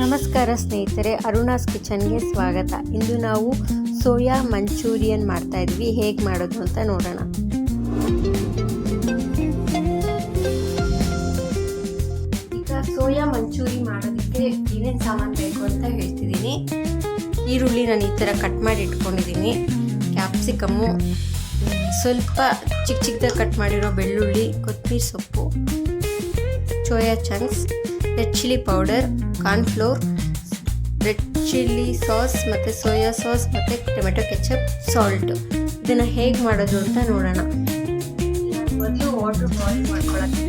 ನಮಸ್ಕಾರ ಸ್ನೇಹಿತರೆ, ಅರುಣಾಸ್ ಕಿಚನ್ಗೆ ಸ್ವಾಗತ. ಇಂದು ನಾವು ಸೋಯಾ ಮಂಚೂರಿಯನ್ ಮಾಡ್ತಾ ಇದ್ವಿ. ಹೇಗೆ ಮಾಡೋದು ಅಂತ ನೋಡೋಣ. ಈಗ ಸೋಯಾ ಮಂಚೂರಿ ಮಾಡೋದಕ್ಕೆ ಏನೇನು ಸಾಮಾನು ಬೇಕು ಅಂತ ಹೇಳ್ತಿದ್ದೀನಿ. ಈರುಳ್ಳಿ ನಾನು ಈ ಥರ ಕಟ್ ಮಾಡಿ ಇಟ್ಕೊಂಡಿದ್ದೀನಿ, ಕ್ಯಾಪ್ಸಿಕಮ್ಮು, ಸ್ವಲ್ಪ ಚಿಕ್ಕ ಚಿಕ್ಕದಾಗಿ ಕಟ್ ಮಾಡಿರೋ ಬೆಳ್ಳುಳ್ಳಿ, ಕೊತ್ತಂಬರಿ ಸೊಪ್ಪು, soya chunks, red chilli powder, cornflour, red chilli sauce ಮತ್ತು ಸೋಯಾ ಸಾಸ್ ಮತ್ತು ಟೊಮೆಟೊ ಕೆಚಪ್, ಸಾಲ್ಟ್. ಇದನ್ನು ಹೇಗೆ ಮಾಡೋದು ಅಂತ ನೋಡೋಣ. ಮೊದಲು ವಾಟರ್ ಬಾಯ್ಲ್ ಮಾಡ್ಕೊಳ್ಳೋಕ್ಕೆ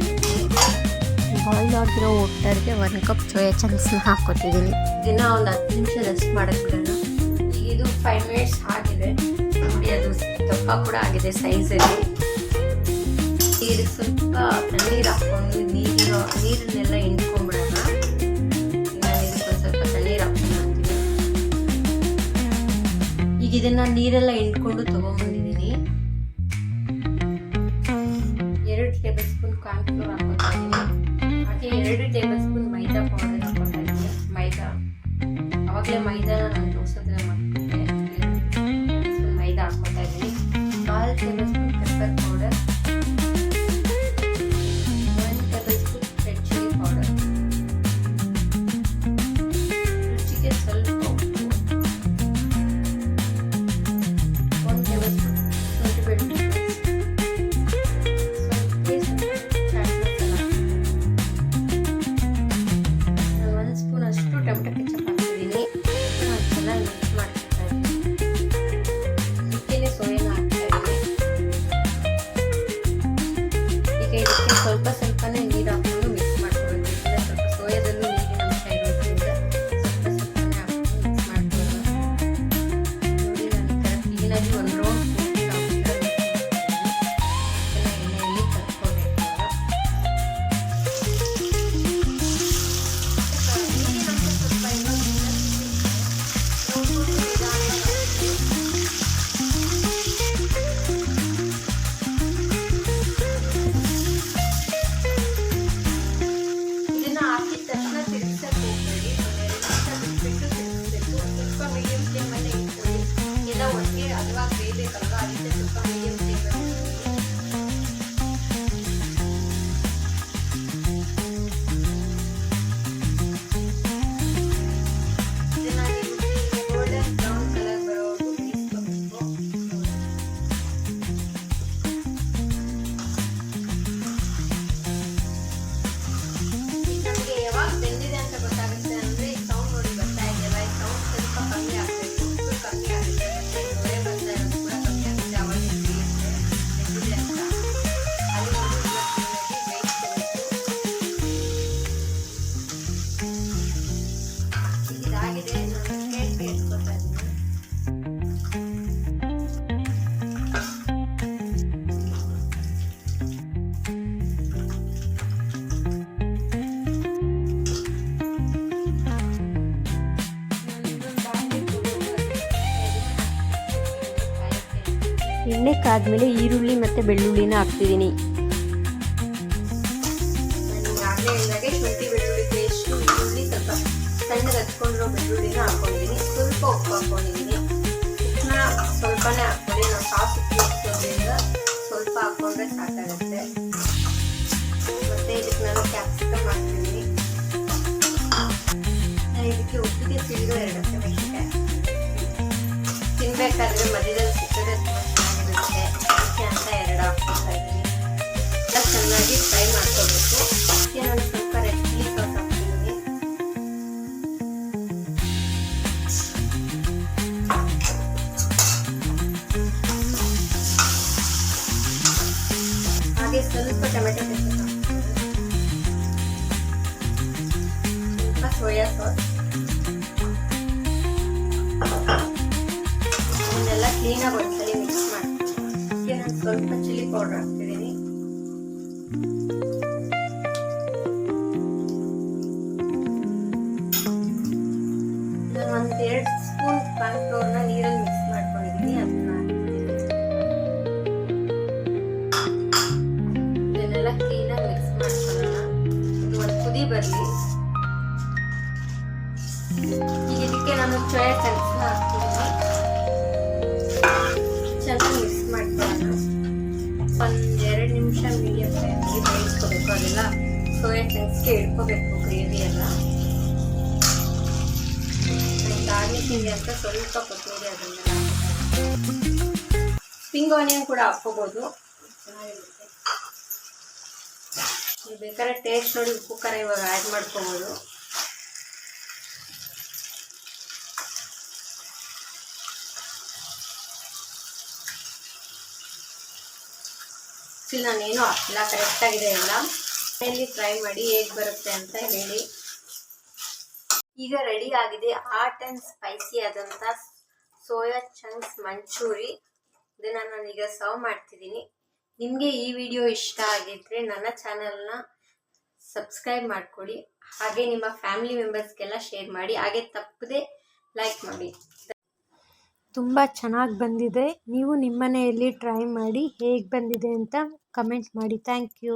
ಬಾಯ್ಲ್ ಆಗಿರೋ ವಾಟರ್ಗೆ 1 ಕಪ್ ಸೋಯಾ ಚಂಕ್ಸ್ನ ಹಾಕ್ಕೊತಿದ್ದೀನಿ. ಇದನ್ನು ಒಂದು 10 ನಿಮಿಷ ರೆಸ್ಟ್ ಮಾಡೋಕ್ಕೆ ಬಿಡೋಣ. ಈಗ ಇದು 5 ಮಿನಿಟ್ಸ್ ಆಗಿದೆ ನೋಡಿ, ಅದು ದಪ್ಪ ಕೂಡ ಆಗಿದೆ ಸೈಜಲ್ಲಿ. ಇದಕ್ಕೆ ಸ್ವಲ್ಪ ತಣ್ಣೀರು ಹಾಕ್ಕೊಂಡು ನೀರನ್ನೆಲ್ಲ ಹಿಂಡ್ಕೊಂಡ್ಬಿಡೋಣ. ನಾನು ಇದಕ್ಕೆ ಒಂದು ಸ್ವಲ್ಪ ತಣ್ಣೀರು ಹಾಕ್ಕೊಂಡು ಹಾಕ್ತೀನಿ. ಈಗ ಇದನ್ನು ನೀರೆಲ್ಲ ಹಿಂಡ್ಕೊಂಡು ತೊಗೊಂಡ್ಬಂದಿದ್ದೀನಿ. 2 ಟೇಬಲ್ ಸ್ಪೂನ್ ಕಾರ್ನ್ಫ್ಲೋರ್ ಹಾಕ್ಕೊತಾ ಇದ್ದೀನಿ. ಹಾಗೆ 2 ಟೇಬಲ್ ಸ್ಪೂನ್ ಮೈದಾ ಪೌಡರ್ ಹಾಕ್ಕೊತಾ ಇದ್ದೀನಿ. ಅವಾಗಲೇ ಮೈದಾನ ನಾನು ದೋಸೆ ಮಾಡ್ತಿದ್ದೆ. 2 ಟೇಬಲ್ ಸ್ಪೂನ್ ಮೈದಾ ಹಾಕ್ಕೊತಾ ಇದ್ದೀನಿ. 4 ಟೇಬಲ್ ಸ್ಪೂನ್ ಪೆಪ್ಪರ್ ಪೌಡರ್, ಸ್ವಲ್ಪ ಸ್ವಲ್ಪನೇ ನೀರು ಹಾಕೊಂಡು ಮಿಕ್ಸ್ ಮಾಡ್ಕೊಬೇಕು. ಸ್ವಲ್ಪ ಸೋಯಾದಲ್ಲೂ ನೀರಿನ ಅಂಶ ಇರೋದ್ರಿಂದ ಸ್ವಲ್ಪ ಸ್ವಲ್ಪನೇ ಹಾಕೊಂಡು ಮಿಕ್ಸ್ ಮಾಡ್ಕೊಳ್ಳೋಣ. ನೋಡಿ, ನಾನು ಈ ಥರ ಕ್ಲೀನಾಗಿ ಒಂದು ರೌಂಡ್ ಎಣ್ಣೆಯಲ್ಲಿ ಕರ್ಕೋಬೇಕು. ನೀರಿನ ಅಂಶ ಸ್ವಲ್ಪ ಇರೋದ್ರಿಂದ ಎಣ್ಣೆ ಕಾದ್ಮೇಲೆ ಈರುಳ್ಳಿ ಮತ್ತು ಬೆಳ್ಳುಳ್ಳಿನ ಹಾಕ್ತಿದ್ದೀನಿ. ಆಗಲೇ ಹೇಳಿದಾಗೆ ಶುಂಠಿ ಬೆಳ್ಳುಳ್ಳಿ ಪೇಸ್ಟು, ಈರುಳ್ಳಿ, ಸ್ವಲ್ಪ ಸಣ್ಣಗೆ ಹಚ್ಕೊಂಡಿರೋ ಬೆಳ್ಳುಳ್ಳಿನ ಹಾಕ್ಕೊಂಡಿದ್ದೀನಿ. ಸ್ವಲ್ಪ ಉಪ್ಪು ಹಾಕ್ಕೊಂಡಿದ್ದೀನಿ. ಉಪ್ಪನ್ನ ಸ್ವಲ್ಪನೇ ಹಾಕ್ಕೊಳ್ಳಿ. ನಾವು ಸಾಸ್ ಉಪಯೋಗಿಸೋದ್ರಿಂದ ಸ್ವಲ್ಪ ಹಾಕ್ಕೊಂಡ್ರೆ ಸಾಕಾಗುತ್ತೆ. ಮತ್ತು ಇದಕ್ಕೆ ನಾನು ಕ್ಯಾಪ್ಸಿಕಮ್ ಹಾಕ್ತಿದ್ದೀನಿ. ಇದಕ್ಕೆ ಉಪ್ಪಿಗೆ ಸಿಡಿದು 2 ಹಸಿಮೆಣಸಿನಕಾಯಿ ತಿನ್ಬೇಕಾದ್ರೆ ಮಧ್ಯದಲ್ಲಿ ಸಿಕ್ಕದೆ ಅದಕ್ಕೆ ಅಂತ 2 ಹಾಕ್ಕೊತಾ ಇದ್ದೀನಿ. ಎಲ್ಲ ಚೆನ್ನಾಗಿ ಫ್ರೈ ಮಾಡ್ಕೋಬೇಕು. ಅದಕ್ಕೆ ನಾನು ಸ್ವಲ್ಪ ರೆಡ್ ಚಿಲ್ಲಿ ಸಾಸ್ ಹಾಕ್ತಿದ್ದೀನಿ. ಹಾಗೆ ಸ್ವಲ್ಪ ಟೊಮೆಟೊ ಕೆಚಪ್ ಹಾಕ್ತೀನಿ. ಸ್ವಲ್ಪ ಸೋಯಾ ಸಾಸ್. ಇದನ್ನೆಲ್ಲ ಕ್ಲೀನಾಗಿ ಒಂದ್ಸಲಿ ಮಿಕ್ಸ್ ಮಾಡ್ತೀನಿ. ಅದಕ್ಕೆ ನಾನು ಸ್ವಲ್ಪ ಚಿಲ್ಲಿ ಪೌಡರ್ ಹಾಕ್ತಿದ್ದೀನಿ. ನಾನು ಒಂದು 2 ಸ್ಪೂನ್ ಕಾರ್ನ್ಫ್ಲೋರ್ನ ನೀರಲ್ಲಿ ಮಿಕ್ಸ್ ಮಾಡ್ಕೊಂಡಿದ್ದೀನಿ. ಅದನ್ನ ಇದನ್ನೆಲ್ಲ ಕ್ಲೀನಾಗಿ ಮಿಕ್ಸ್ ಮಾಡ್ಕೊಳ್ಳೋಣ. ಇದು ಒಂದು ಕುದಿ ಬರಲಿ. ಈಗ ಇದಕ್ಕೆ ನಾನು ಸೋಯಾ ಚಂಕ್ಸ್ನ ಹಾಕ್ತಿದ್ದೀನಿ. ಚೆನ್ನಾಗಿ ಮಿಕ್ಸ್ ಮಾಡ್ಕೊಳ್ಳೋಣ. ಒಂದು 2 ನಿಮಿಷ ಮೀಡಿಯಂ ಫ್ಲೇಮ್ಗೆ ಬೇಯಿಸ್ಕೋಬೇಕು. ಅದೆಲ್ಲ ಸೋಯಾ ಚಂಕ್ಸ್ಗೆ ಇಟ್ಕೋಬೇಕು ಗ್ರೇವಿ ಎಲ್ಲ. ಗಾರ್ನಿಷಿಂಗ್ ಅಂತ ಸ್ವಲ್ಪ ಕೊತ್ತಂಬರಿ ಅದನ್ನೆಲ್ಲ ಸ್ಪ್ರಿಂಗ್ ಆನಿಯನ್ ಕೂಡ ಹಾಕ್ಕೋಬೋದು, ಚೆನ್ನಾಗಿರುತ್ತೆ. ನೀವು ಬೇಕಾದ್ರೆ ಟೇಸ್ಟ್ ನೋಡಿ ಉಪ್ಪು ಖಾರ ಇವಾಗ ಆ್ಯಡ್ ಮಾಡ್ಕೋಬೋದು. ನಾನೇನು ಹಾಕಿಲ್ಲ, ಕರೆಕ್ಟಾಗಿದೆ ಎಲ್ಲ. ಮನೆಯಲ್ಲಿ ಟ್ರೈ ಮಾಡಿ ಹೇಗೆ ಬರುತ್ತೆ ಅಂತ ಹೇಳಿ. ಈಗ ರೆಡಿ ಆಗಿದೆ ಹಾಟ್ ಆ್ಯಂಡ್ ಸ್ಪೈಸಿ ಆದಂಥ ಸೋಯಾ ಚಂಕ್ಸ್ ಮಂಚೂರಿ. ಇದನ್ನು ನಾನೀಗ ಸರ್ವ್ ಮಾಡ್ತಿದ್ದೀನಿ. ನಿಮಗೆ ಈ ವಿಡಿಯೋ ಇಷ್ಟ ಆಗಿದ್ದರೆ ನನ್ನ ಚಾನಲ್ನ ಸಬ್ಸ್ಕ್ರೈಬ್ ಮಾಡ್ಕೊಳ್ಳಿ. ಹಾಗೆ ನಿಮ್ಮ ಫ್ಯಾಮಿಲಿ ಮೆಂಬರ್ಸ್ಗೆಲ್ಲ ಶೇರ್ ಮಾಡಿ. ಹಾಗೆ ತಪ್ಪದೆ ಲೈಕ್ ಮಾಡಿ. ತುಂಬ ಚೆನ್ನಾಗಿ ಬಂದಿದೆ. ನೀವು ನಿಮ್ಮ ಮನೆಯಲ್ಲಿ ಟ್ರೈ ಮಾಡಿ ಹೇಗೆ ಬಂದಿದೆ ಅಂತ ಕಮೆಂಟ್ ಮಾಡಿ. Thank you.